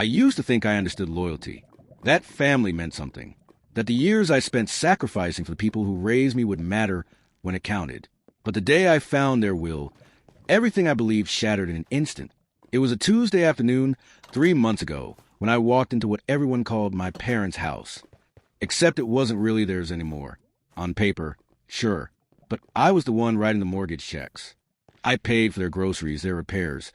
I used to think I understood loyalty. That family meant something. That the years I spent sacrificing for the people who raised me would matter when it counted. But the day I found their will, everything I believed shattered in an instant. It was a Tuesday afternoon 3 months ago when I walked into what everyone called my parents' house. Except it wasn't really theirs anymore. On paper, sure. But I was the one writing the mortgage checks. I paid for their groceries, their repairs,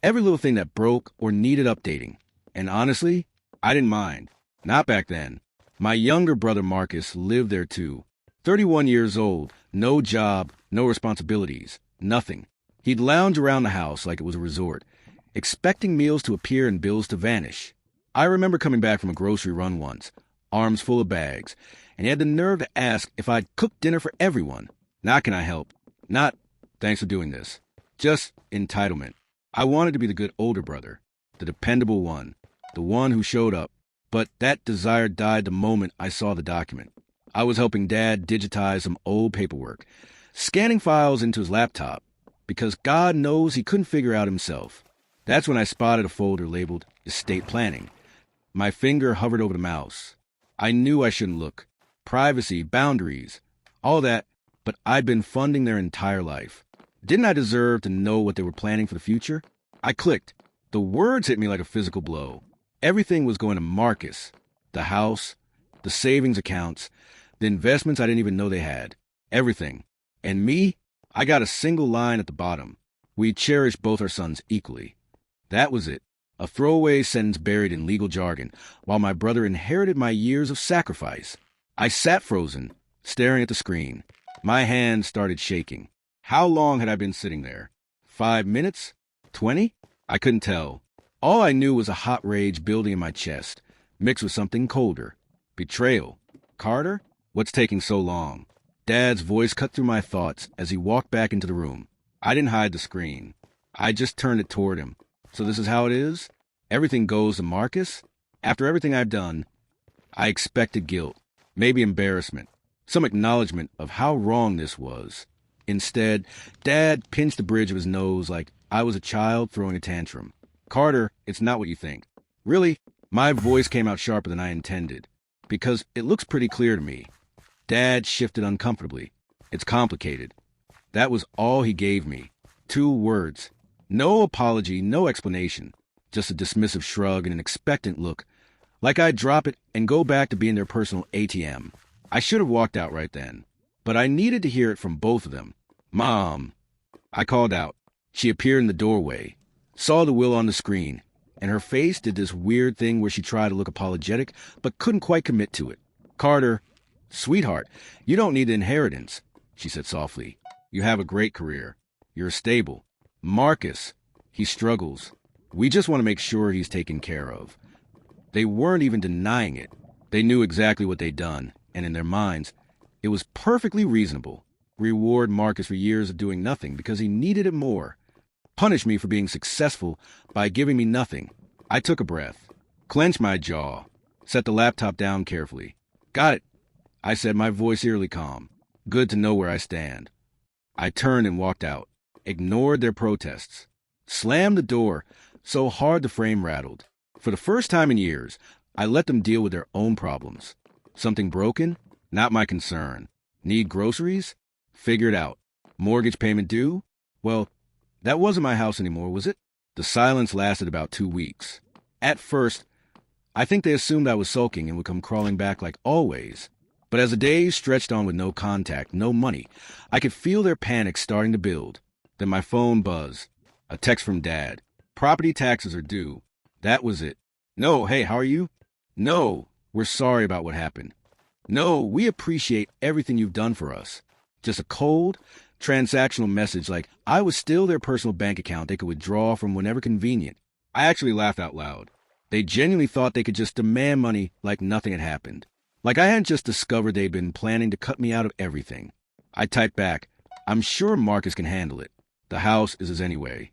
every little thing that broke or needed updating. And honestly, I didn't mind. Not back then. My younger brother Marcus lived there too. 31 years old, no job, no responsibilities, nothing. He'd lounge around the house like it was a resort, expecting meals to appear and bills to vanish. I remember coming back from a grocery run once, arms full of bags, and he had the nerve to ask if I'd cooked dinner for everyone. Not can I help. Not thanks for doing this. Just entitlement. I wanted to be the good older brother, the dependable one, the one who showed up. But that desire died the moment I saw the document. I was helping Dad digitize some old paperwork, scanning files into his laptop, because God knows he couldn't figure out himself. That's when I spotted a folder labeled Estate Planning. My finger hovered over the mouse. I knew I shouldn't look. Privacy, boundaries, all that, but I'd been funding their entire life. Didn't I deserve to know what they were planning for the future? I clicked. The words hit me like a physical blow. Everything was going to Marcus. The house, the savings accounts, the investments I didn't even know they had. Everything. And me? I got a single line at the bottom. We cherish both our sons equally. That was it. A throwaway sentence buried in legal jargon, while my brother inherited my years of sacrifice. I sat frozen, staring at the screen. My hands started shaking. How long had I been sitting there? 5 minutes? 20? I couldn't tell. All I knew was a hot rage building in my chest, mixed with something colder. Betrayal. Carter? What's taking so long? Dad's voice cut through my thoughts as he walked back into the room. I didn't hide the screen. I just turned it toward him. So this is how it is? Everything goes to Marcus? After everything I've done, I expected guilt, maybe embarrassment, some acknowledgement of how wrong this was. Instead, Dad pinched the bridge of his nose like I was a child throwing a tantrum. Carter, it's not what you think. Really? My voice came out sharper than I intended, because it looks pretty clear to me. Dad shifted uncomfortably. It's complicated. That was all he gave me. 2 words. No apology, no explanation. Just a dismissive shrug and an expectant look, like I'd drop it and go back to being their personal ATM. I should have walked out right then, but I needed to hear it from both of them. Mom! I called out. She appeared in the doorway, saw the will on the screen, and her face did this weird thing where she tried to look apologetic, but couldn't quite commit to it. Carter, sweetheart, you don't need the inheritance, she said softly. You have a great career. You're stable. Marcus, he struggles. We just want to make sure he's taken care of. They weren't even denying it. They knew exactly what they'd done, and in their minds, it was perfectly reasonable. Reward Marcus for years of doing nothing because he needed it more. Punish me for being successful by giving me nothing. I took a breath, clenched my jaw, set the laptop down carefully. Got it, I said, my voice eerily calm. Good to know where I stand. I turned and walked out, ignored their protests, slammed the door so hard the frame rattled. For the first time in years, I let them deal with their own problems. Something broken? Not my concern. Need groceries? Figure it out. Mortgage payment due? Well, that wasn't my house anymore, was it? The silence lasted about 2 weeks. At first, I think they assumed I was sulking and would come crawling back like always. But as the days stretched on with no contact, no money, I could feel their panic starting to build. Then my phone buzzed. A text from Dad. Property taxes are due. That was it. No, hey, how are you? No, we're sorry about what happened. No, we appreciate everything you've done for us. Just a cold, transactional message like I was still their personal bank account they could withdraw from whenever convenient. I actually laughed out loud. They genuinely thought they could just demand money like nothing had happened. Like I hadn't just discovered they'd been planning to cut me out of everything. I typed back, I'm sure Marcus can handle it. The house is his anyway.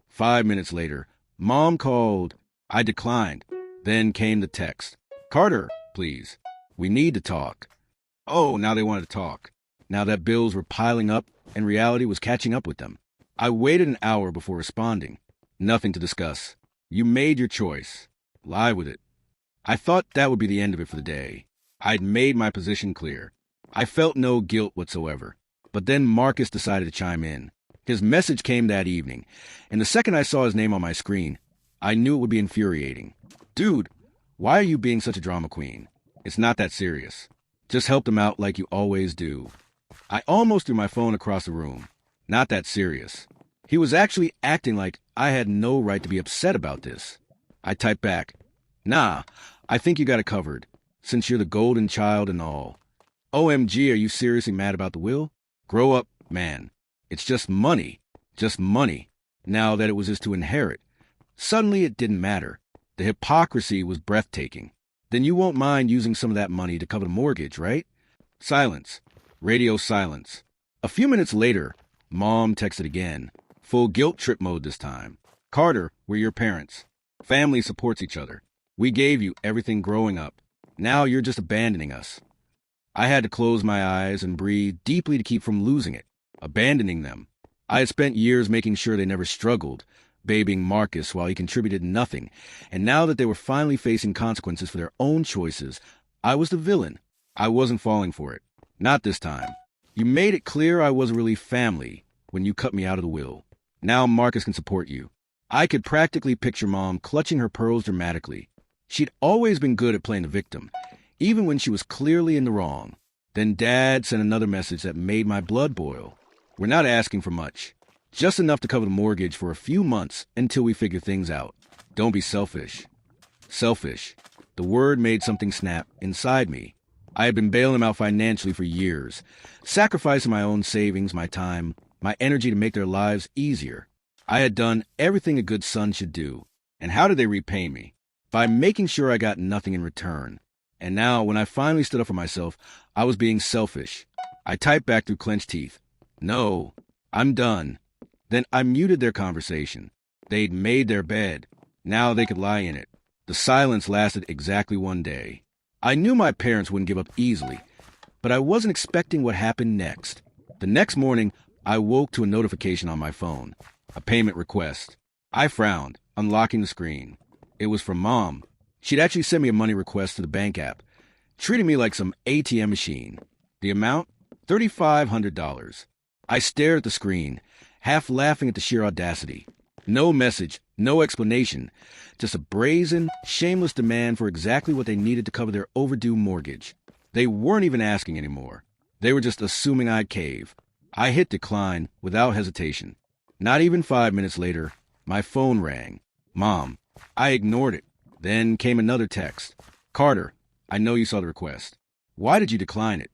5 minutes later, Mom called. I declined. Then came the text. Carter, please. We need to talk. Oh, now they wanted to talk. Now that bills were piling up and reality was catching up with them. I waited an hour before responding. Nothing to discuss. You made your choice. Lie with it. I thought that would be the end of it for the day. I'd made my position clear. I felt no guilt whatsoever. But then Marcus decided to chime in. His message came that evening, and the second I saw his name on my screen, I knew it would be infuriating. Dude, why are you being such a drama queen? It's not that serious. Just help them out like you always do. I almost threw my phone across the room. Not that serious. He was actually acting like I had no right to be upset about this. I typed back, nah, I think you got it covered, since you're the golden child and all. OMG, are you seriously mad about the will? Grow up, man. It's just money. Just money. Now that it was his to inherit. Suddenly it didn't matter. The hypocrisy was breathtaking. Then you won't mind using some of that money to cover the mortgage, right? Silence. Radio silence. A few minutes later, Mom texted again. Full guilt trip mode this time. Carter, we're your parents. Family supports each other. We gave you everything growing up. Now you're just abandoning us. I had to close my eyes and breathe deeply to keep from losing it. Abandoning them. I had spent years making sure they never struggled, babying Marcus while he contributed nothing, and now that they were finally facing consequences for their own choices, I was the villain. I wasn't falling for it. Not this time. You made it clear I wasn't really family when you cut me out of the will. Now Marcus can support you. I could practically picture Mom clutching her pearls dramatically. She'd always been good at playing the victim, even when she was clearly in the wrong. Then Dad sent another message that made my blood boil. We're not asking for much. Just enough to cover the mortgage for a few months until we figure things out. Don't be selfish. Selfish. The word made something snap inside me. I had been bailing them out financially for years, sacrificing my own savings, my time, my energy to make their lives easier. I had done everything a good son should do. And how did they repay me? By making sure I got nothing in return. And now, when I finally stood up for myself, I was being selfish. I typed back through clenched teeth. No, I'm done. Then I muted their conversation. They'd made their bed. Now they could lie in it. The silence lasted exactly one day. I knew my parents wouldn't give up easily, but I wasn't expecting what happened next. The next morning, I woke to a notification on my phone. A payment request. I frowned, unlocking the screen. It was from Mom. She'd actually sent me a money request to the bank app, treating me like some ATM machine. The amount? $3,500. I stared at the screen, half laughing at the sheer audacity. No message, no explanation, just a brazen, shameless demand for exactly what they needed to cover their overdue mortgage. They weren't even asking anymore. They were just assuming I'd cave. I hit decline without hesitation. Not even 5 minutes later, my phone rang. Mom. I ignored it. Then came another text. Carter, I know you saw the request. Why did you decline it?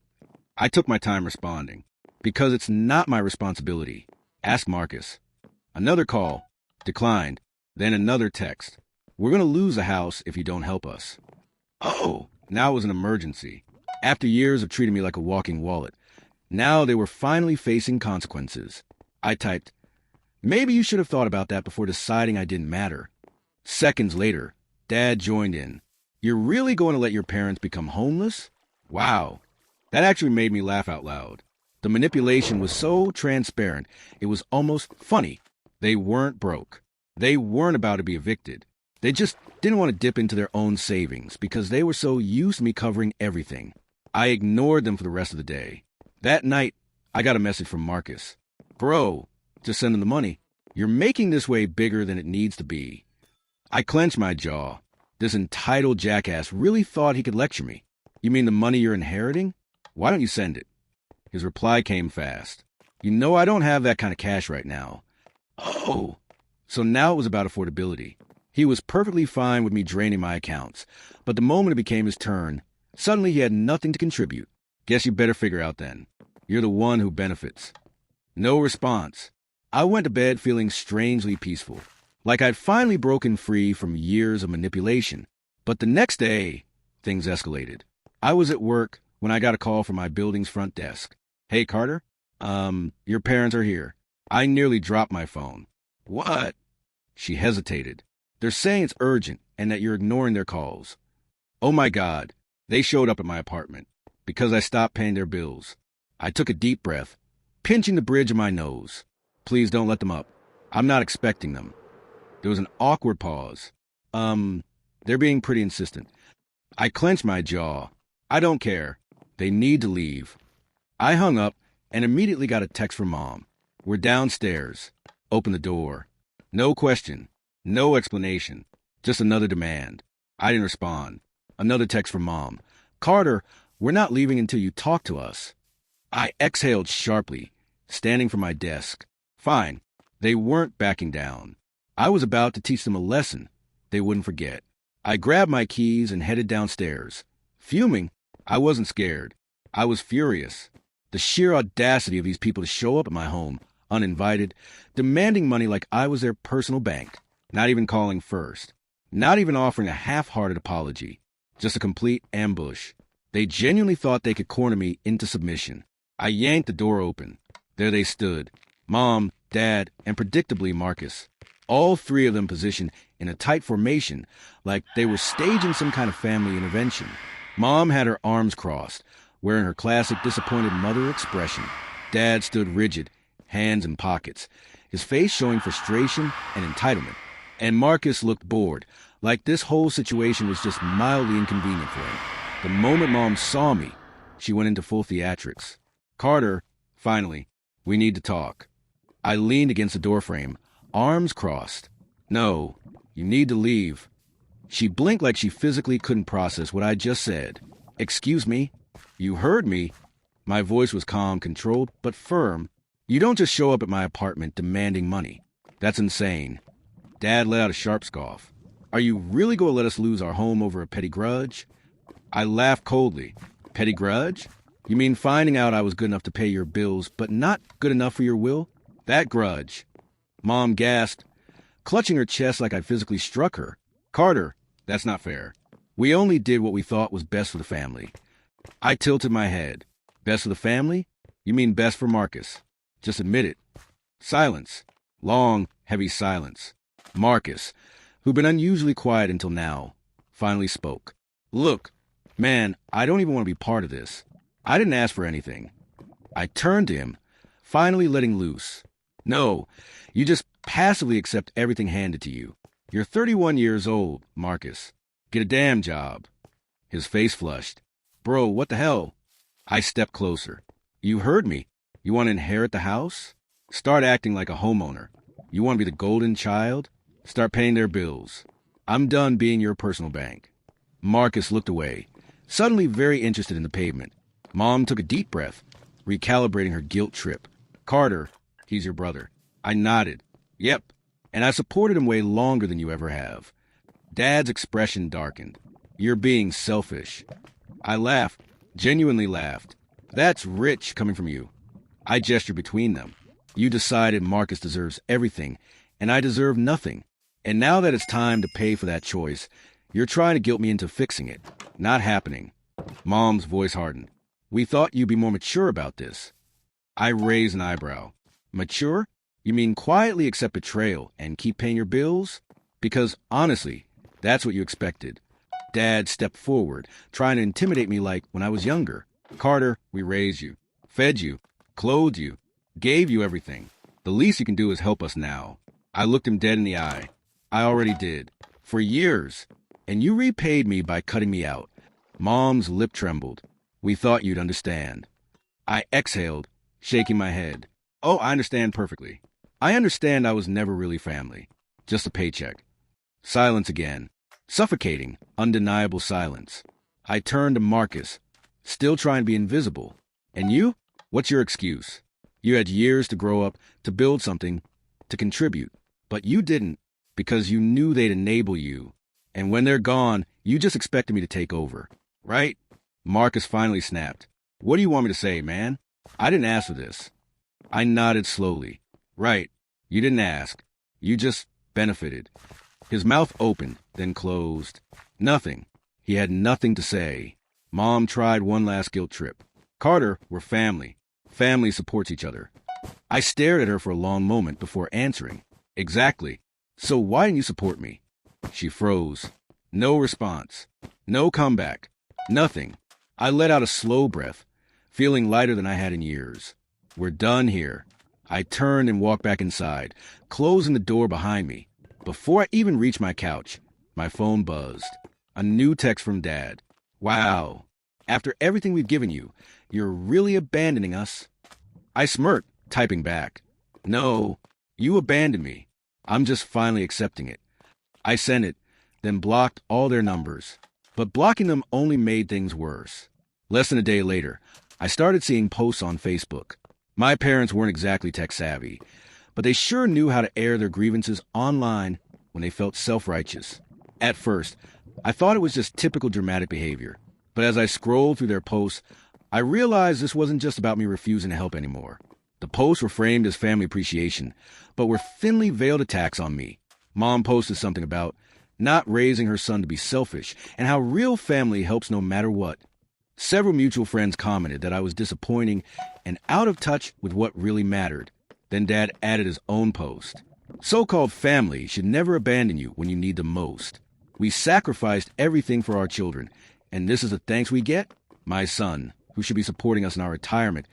I took my time responding. Because it's not my responsibility. Ask Marcus. Another call. Declined. Then another text. We're going to lose a house if you don't help us. Oh, now it was an emergency. After years of treating me like a walking wallet, now they were finally facing consequences. I typed, maybe you should have thought about that before deciding I didn't matter. Seconds later, Dad joined in. You're really going to let your parents become homeless? Wow. That actually made me laugh out loud. The manipulation was so transparent, it was almost funny. They weren't broke. They weren't about to be evicted. They just didn't want to dip into their own savings because they were so used to me covering everything. I ignored them for the rest of the day. That night, I got a message from Marcus. Bro, just send him the money. You're making this way bigger than it needs to be. I clenched my jaw. This entitled jackass really thought he could lecture me. You mean the money you're inheriting? Why don't you send it? His reply came fast. You know I don't have that kind of cash right now. Oh. So now it was about affordability. He was perfectly fine with me draining my accounts, but the moment it became his turn, suddenly he had nothing to contribute. Guess you better figure out then. You're the one who benefits. No response. I went to bed feeling strangely peaceful, like I'd finally broken free from years of manipulation. But the next day, things escalated. I was at work when I got a call from my building's front desk. Hey, Carter? Your parents are here. I nearly dropped my phone. What? She hesitated. They're saying it's urgent and that you're ignoring their calls. Oh my God. They showed up at my apartment because I stopped paying their bills. I took a deep breath, pinching the bridge of my nose. Please don't let them up. I'm not expecting them. There was an awkward pause. They're being pretty insistent. I clenched my jaw. I don't care. They need to leave. I hung up and immediately got a text from Mom. We're downstairs. Open the door. No question. No explanation. Just another demand. I didn't respond. Another text from Mom. Carter, we're not leaving until you talk to us. I exhaled sharply, standing from my desk. Fine. They weren't backing down. I was about to teach them a lesson they wouldn't forget. I grabbed my keys and headed downstairs. Fuming, I wasn't scared. I was furious. The sheer audacity of these people to show up at my home, uninvited, demanding money like I was their personal bank, not even calling first, not even offering a half-hearted apology, just a complete ambush. They genuinely thought they could corner me into submission. I yanked the door open. There they stood, Mom, Dad, and predictably Marcus, all three of them positioned in a tight formation like they were staging some kind of family intervention. Mom had her arms crossed, wearing her classic disappointed mother expression. Dad stood rigid, hands in pockets, his face showing frustration and entitlement. And Marcus looked bored, like this whole situation was just mildly inconvenient for him. The moment Mom saw me, she went into full theatrics. Carter, finally, we need to talk. I leaned against the doorframe, arms crossed. No, you need to leave. She blinked like she physically couldn't process what I just said. Excuse me? You heard me. My voice was calm, controlled, but firm. You don't just show up at my apartment demanding money. That's insane. Dad let out a sharp scoff. Are you really going to let us lose our home over a petty grudge? I laughed coldly. Petty grudge? You mean finding out I was good enough to pay your bills, but not good enough for your will? That grudge. Mom gasped, clutching her chest like I'd physically struck her. Carter, that's not fair. We only did what we thought was best for the family. I tilted my head. Best for the family? You mean best for Marcus? Just admit it. Silence. Long, heavy silence. Marcus, who'd been unusually quiet until now, finally spoke. Look, man, I don't even want to be part of this. I didn't ask for anything. I turned to him, finally letting loose. No, you just passively accept everything handed to you. You're 31 years old, Marcus. Get a damn job. His face flushed. Bro, what the hell? I stepped closer. You heard me. You want to inherit the house? Start acting like a homeowner. You want to be the golden child? Start paying their bills. I'm done being your personal bank. Marcus looked away, suddenly very interested in the pavement. Mom took a deep breath, recalibrating her guilt trip. Carter, he's your brother. I nodded. Yep. And I supported him way longer than you ever have. Dad's expression darkened. You're being selfish. I laughed, genuinely laughed. That's rich coming from you. I gestured between them. You decided Marcus deserves everything, and I deserve nothing. And now that it's time to pay for that choice, you're trying to guilt me into fixing it. Not happening. Mom's voice hardened. We thought you'd be more mature about this. I raised an eyebrow. Mature? You mean quietly accept betrayal and keep paying your bills? Because, honestly, that's what you expected. Dad stepped forward, trying to intimidate me like when I was younger. Carter, we raised you, fed you, clothed you, gave you everything. The least you can do is help us now. I looked him dead in the eye. I already did. For years. And you repaid me by cutting me out. Mom's lip trembled. We thought you'd understand. I exhaled, shaking my head. Oh, I understand perfectly. I understand I was never really family. Just a paycheck. Silence again. Suffocating, undeniable silence. I turned to Marcus, still trying to be invisible. And you? What's your excuse? You had years to grow up, to build something, to contribute. But you didn't, because you knew they'd enable you. And when they're gone, you just expected me to take over. Right? Marcus finally snapped. What do you want me to say, man? I didn't ask for this. I nodded slowly. Right. You didn't ask. You just benefited. His mouth opened, then closed. Nothing. He had nothing to say. Mom tried one last guilt trip. Carter, we're family. Family supports each other. I stared at her for a long moment before answering. Exactly. So why didn't you support me? She froze. No response. No comeback. Nothing. I let out a slow breath, feeling lighter than I had in years. We're done here. I turned and walked back inside, closing the door behind me. Before I even reached my couch, My phone buzzed. A new text from Dad. Wow. After everything we've given you, you're really abandoning us. I smirked, typing back. No, you abandoned me. I'm just finally accepting it. I sent it, then blocked all their numbers. But blocking them only made things worse. Less than a day later, I started seeing posts on Facebook. My parents weren't exactly tech savvy, but they sure knew how to air their grievances online when they felt self-righteous. At first, I thought it was just typical dramatic behavior. But as I scrolled through their posts, I realized this wasn't just about me refusing to help anymore. The posts were framed as family appreciation, but were thinly veiled attacks on me. Mom posted something about not raising her son to be selfish and how real family helps no matter what. Several mutual friends commented that I was disappointing and out of touch with what really mattered. Then Dad added his own post. So-called family should never abandon you when you need them most. We sacrificed everything for our children, and this is the thanks we get? My son, who should be supporting us in our retirement,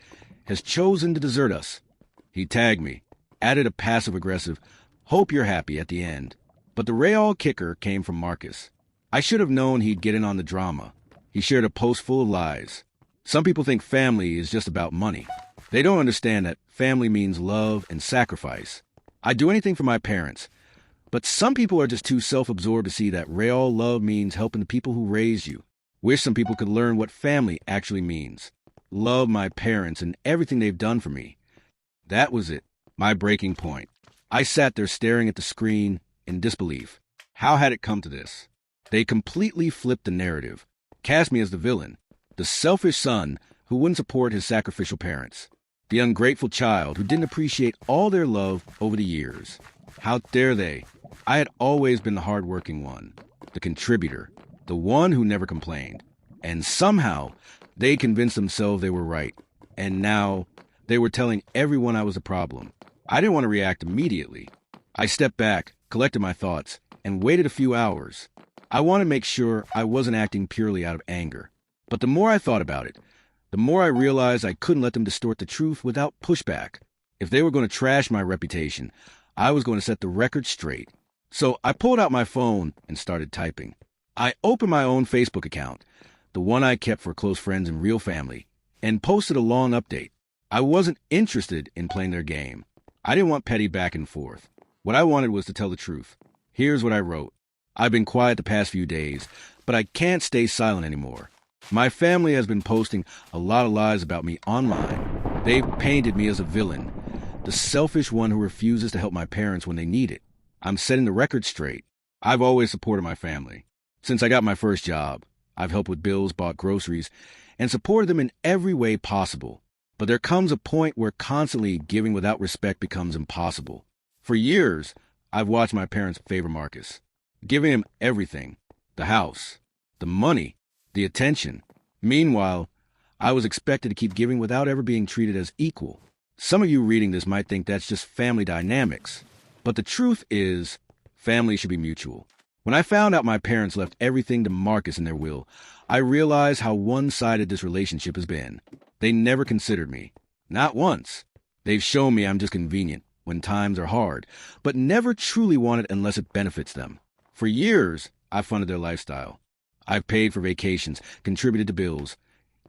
has chosen to desert us. He tagged me, added a passive-aggressive, hope you're happy at the end. But the real kicker came from Marcus. I should have known he'd get in on the drama. He shared a post full of lies. Some people think family is just about money. They don't understand that family means love and sacrifice. I'd do anything for my parents, but some people are just too self-absorbed to see that real love means helping the people who raised you. Wish some people could learn what family actually means. Love my parents and everything they've done for me. That was it, my breaking point. I sat there staring at the screen in disbelief. How had it come to this? They completely flipped the narrative. Cast me as the villain, the selfish son who wouldn't support his sacrificial parents, the ungrateful child who didn't appreciate all their love over the years. How dare they? I had always been the hard-working one, the contributor, the one who never complained. And somehow, they convinced themselves they were right. And now, they were telling everyone I was a problem. I didn't want to react immediately. I stepped back, collected my thoughts, and waited a few hours. I wanted to make sure I wasn't acting purely out of anger. But the more I thought about it, the more I realized I couldn't let them distort the truth without pushback. If they were going to trash my reputation, I was going to set the record straight. So I pulled out my phone and started typing. I opened my own Facebook account, the one I kept for close friends and real family, and posted a long update. I wasn't interested in playing their game. I didn't want petty back and forth. What I wanted was to tell the truth. Here's what I wrote. I've been quiet the past few days, but I can't stay silent anymore. My family has been posting a lot of lies about me online. They've painted me as a villain, the selfish one who refuses to help my parents when they need it. I'm setting the record straight. I've always supported my family. Since I got my first job, I've helped with bills, bought groceries, and supported them in every way possible. But there comes a point where constantly giving without respect becomes impossible. For years, I've watched my parents favor Marcus, giving him everything, the house, the money, the attention. Meanwhile, I was expected to keep giving without ever being treated as equal. Some of you reading this might think that's just family dynamics, but the truth is, family should be mutual. When I found out my parents left everything to Marcus in their will, I realized how one-sided this relationship has been. They never considered me. Not once. They've shown me I'm just convenient when times are hard, but never truly wanted unless it benefits them. For years, I've funded their lifestyle. I've paid for vacations, contributed to bills,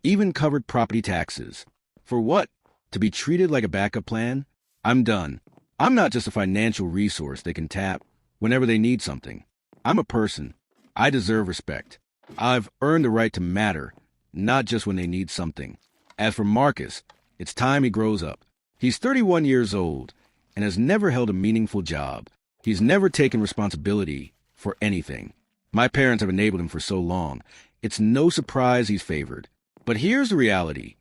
even covered property taxes. For what? To be treated like a backup plan? I'm done. I'm not just a financial resource they can tap whenever they need something. I'm a person. I deserve respect. I've earned the right to matter, not just when they need something. As for Marcus, it's time he grows up. He's 31 years old and has never held a meaningful job. He's never taken responsibility for anything. My parents have enabled him for so long. It's no surprise he's favored. But here's the reality.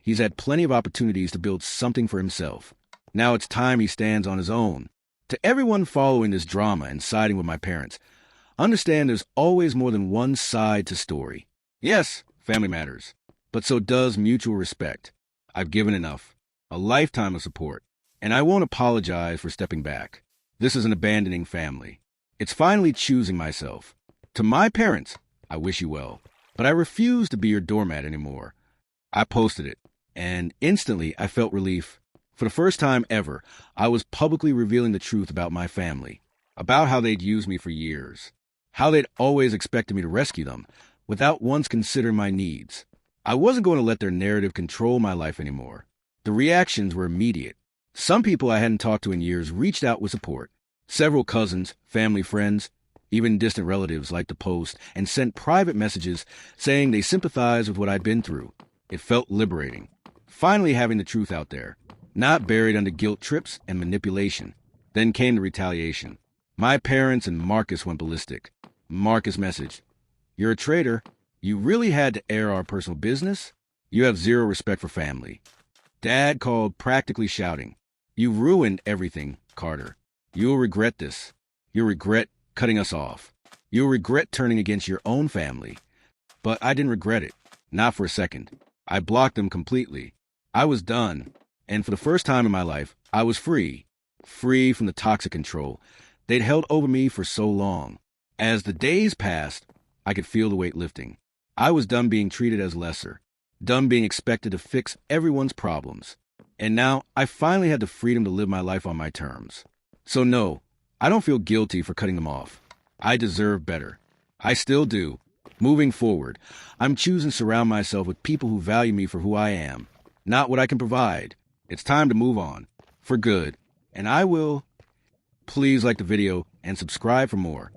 He's had plenty of opportunities to build something for himself. Now it's time he stands on his own. To everyone following this drama and siding with my parents, understand there's always more than one side to story. Yes, family matters, but so does mutual respect. I've given enough, a lifetime of support, and I won't apologize for stepping back. This isn't abandoning family. It's finally choosing myself. To my parents, I wish you well, but I refuse to be your doormat anymore. I posted it, and instantly I felt relief. For the first time ever, I was publicly revealing the truth about my family, about how they'd used me for years. how they'd always expected me to rescue them, without once considering my needs. I wasn't going to let their narrative control my life anymore. The reactions were immediate. Some people I hadn't talked to in years reached out with support. Several cousins, family friends, even distant relatives liked the post and sent private messages saying they sympathized with what I'd been through. It felt liberating. Finally having the truth out there, not buried under guilt trips and manipulation. Then came the retaliation. My parents and Marcus went ballistic. Marcus messaged, "You're a traitor. You really had to air our personal business? You have zero respect for family." Dad called, practically shouting, "You ruined everything, Carter. You'll regret this. You'll regret cutting us off. You'll regret turning against your own family." But I didn't regret it. Not for a second. I blocked them completely. I was done. And for the first time in my life, I was free. Free from the toxic control they'd held over me for so long. As the days passed, I could feel the weight lifting. I was done being treated as lesser. Done being expected to fix everyone's problems. And now I finally had the freedom to live my life on my terms. So no, I don't feel guilty for cutting them off. I deserve better. I still do. Moving forward, I'm choosing to surround myself with people who value me for who I am, not what I can provide. It's time to move on. For good. And I will. Please like the video and subscribe for more.